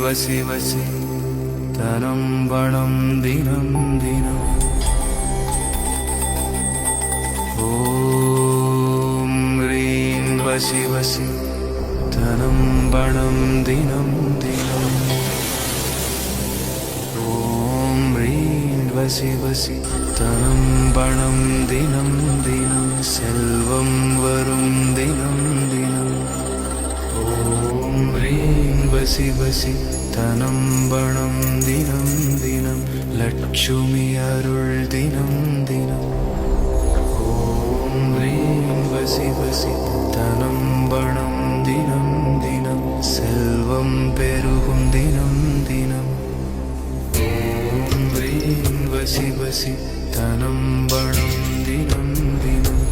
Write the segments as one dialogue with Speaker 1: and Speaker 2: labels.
Speaker 1: வசி வசி தனம் பணம் தினம் தினம் ஓம் ரீம் வசி வசி தனம் பணம் தினம் தினம் ஓம் ரீம் வசி வசி தனம் பணம் தினம் தினம் செல்வம் வரும் தினம் தினம் ஓம் ரீம் வசி வசி தனம் பணம் தினம் தினம் லட்சுமி அருள் தினம் தினம் ஓம் ரீம் வசி வசி தனம் பணம் தினம் தினம் செல்வம் பெருகும் தினம் தினம் ஓம் ரீம் வசி வசி தனம் பணம் தினம் தினம்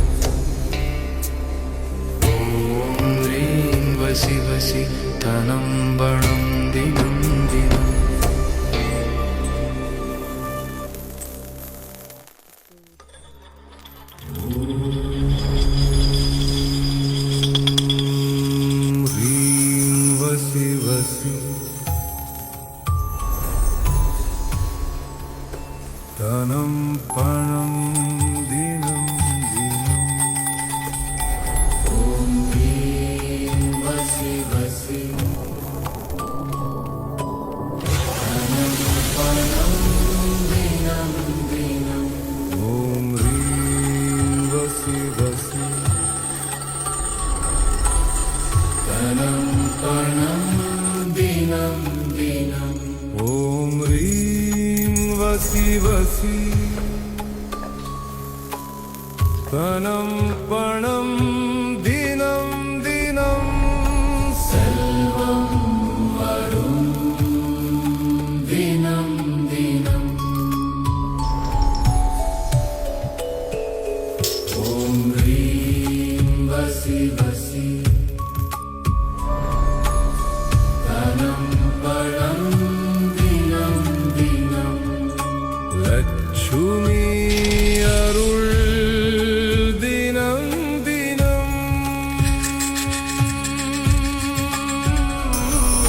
Speaker 1: ஓம் ரீம் வசி வசி தனம் பணம் தினம் தினம் ரீம் வசி வசி தனம் பணம் தினம் தினம் ஓம் ரீம் வசி வசி தனம் பணம் தினம் தினம் ஓம் ரீம் வசி வசி தனம் பணம் தினம் தினம் ஓம் ரீம் வசி வசி தனம் பணம் தினம் தினம் செல்வம் வரும் தினம் தினம் ஓம் ரீம் வசி வசி தனம் பணம் தினம் தினம் லட்சுமி அருள் தினம் தினம்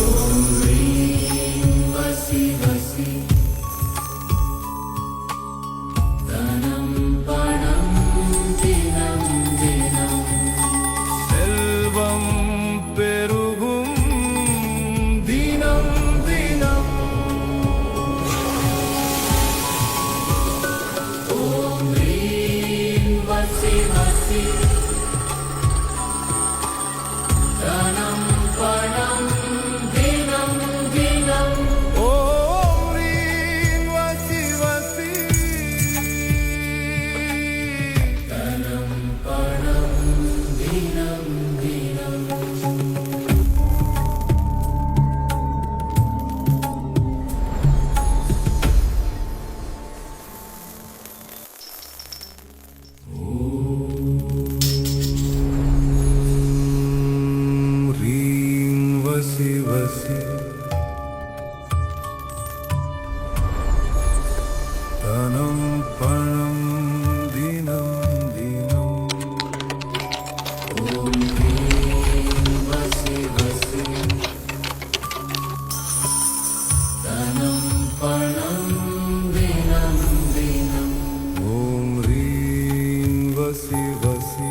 Speaker 1: ஓம் ரீம் வசி வசி தனம் பணம் தினம் தினம் செல்வம் பெருகும் தினம் தினம் ஓம் ரீம் வசி வசி தனம் பணம் தினம் தினம் ஓம் ரீம் வசி வசி தனம் பணம் தினம் தினம் ரீம் வசி வசி தனம் பணம் தினம் தினம் ஓம் ரீம் வசி வசி தனம் பணம் தினம் தினம் ஓம் ரீம் வசி வசி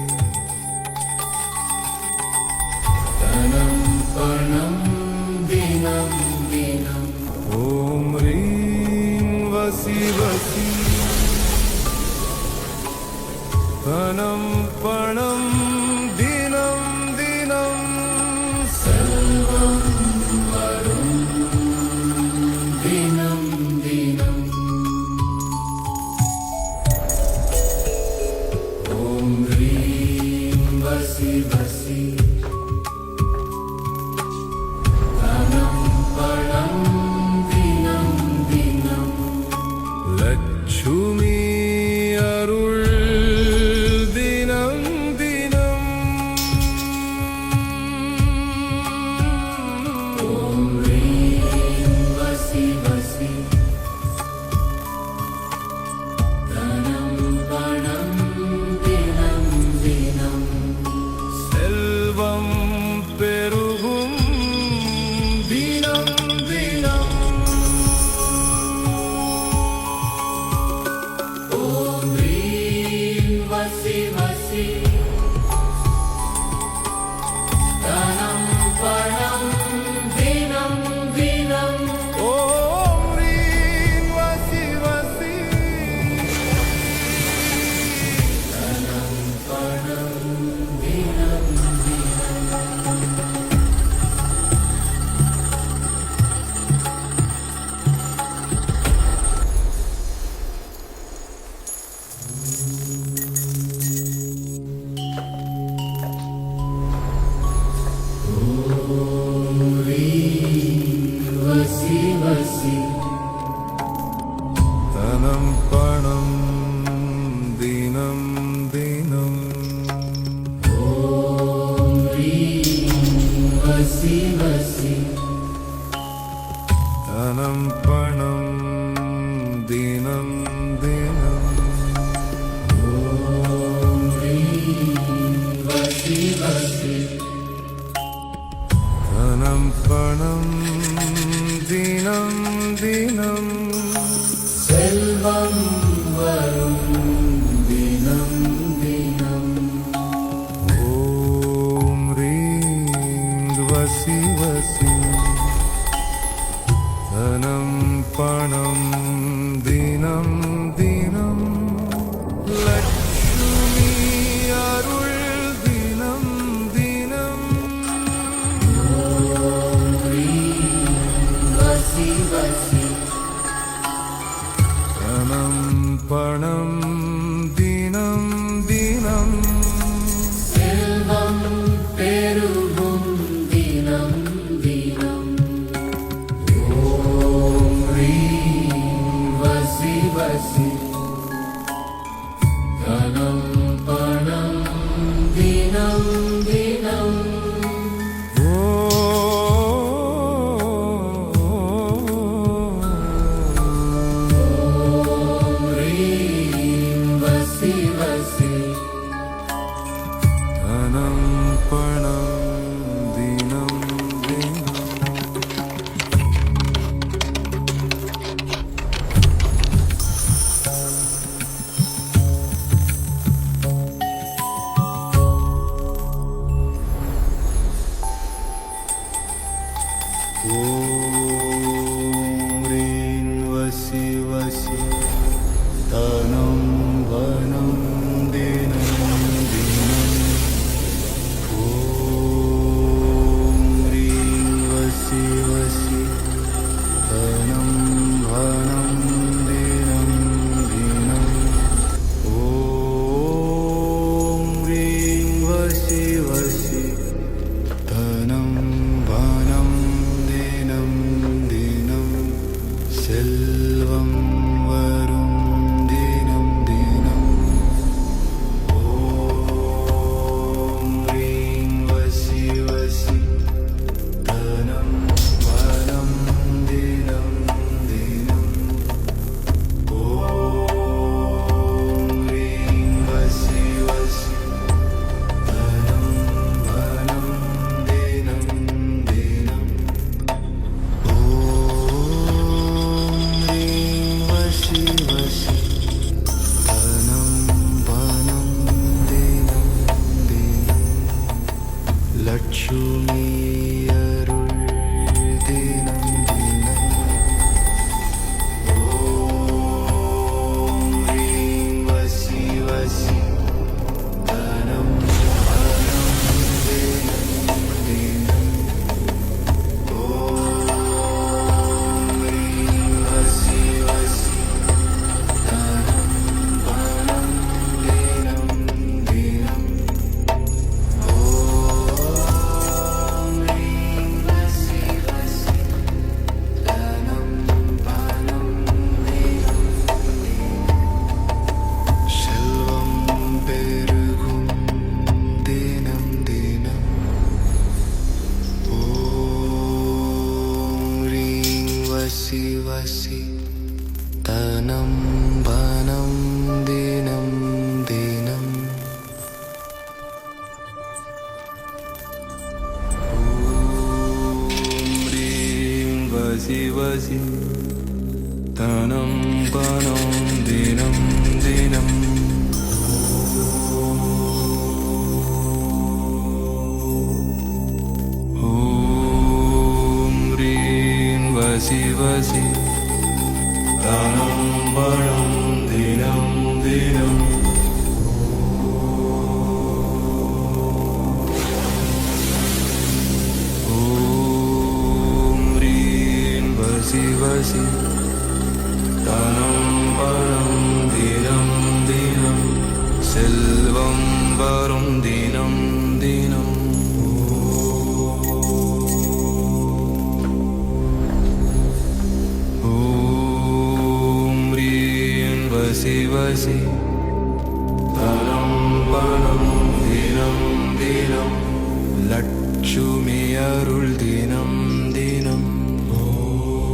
Speaker 1: தனம் பணம் தினம் தினம் ஓம் ரீம் வசி வசி தனம் பணம் தினம் தினம் செல்வம் வரும் தினம் தினம் ஓம் ரீம் வசி வசி தனம் பணம் தினம் தினம் லட்சுமி அருள் தினம் தினம் ஓம் ரீம் வசி வசி தனம் பணம் தினம் தினம் செல்வம் வசி தனம் பணம் தினம் தினம் செல்வம் வரும் தினம் தினம் ஓம் ரீம் வசி வசி தனம் பணம் தினம் தினம் லட்சுமி அருள் தினம் தினம் ஓம் ரீம் வசி வசி தனம் பணம் தினம் தினம் செல்வம் பெருகும் தினம் தினம் ஓம் ரீம் வசி வசி தனம் பணம் தினம் தினம் ஓம் ரீம் வசி வசி தனம் பணம் தினம் தினம் ஓம் ரீம் வசி வசி தனம் வனம் தினம் தினம் ஓம் ரீம் வசி வசி தனம் வனம் தினம் தினம் ஓம் ரீம் வசி வசி தனம் வனம் தினம் தினம் செல்வம் வரும் தினம் தினம் ஓம் ரீம் வசி வசி தனம் வனம் தினம் தினம் ஓம் ரீம் வசி வசி தனம் வனம் தினம் தினம் ஓம் ரீம் வசி வசி தனம் வனம் தினம் தினம் லட்சுமி அருள் தினம் தினம் ஓம் ரீம் வசி வசி தனம் வனம் தினம் தினம் ஓம் ரீம் வசி வசி தனம் வனம் தினம் தினம் ஓம் ரீம் வசி வசி தனம் வனம் தினம் செல்வம் பெருகும் தினம் தினம் ஓம் ரீம் வசி வசி தனம் வனம் தினம் தினம் ஓம் ரீம் வசி வசி தனம் வனம் தினம் தினம் ஓம் ரீம் வசி வசி தனம் வனம் தினம் தினம் ஓம் ரீம் வசி வசி தனம் வனம் தினம் தினம் செல்வம் வரும் தினம் தினம் ஓம் ரீம் வசி வசி தனம் வனம் தினம் தினம் லட்சுமி அருள் தினம் தினம் ஓம்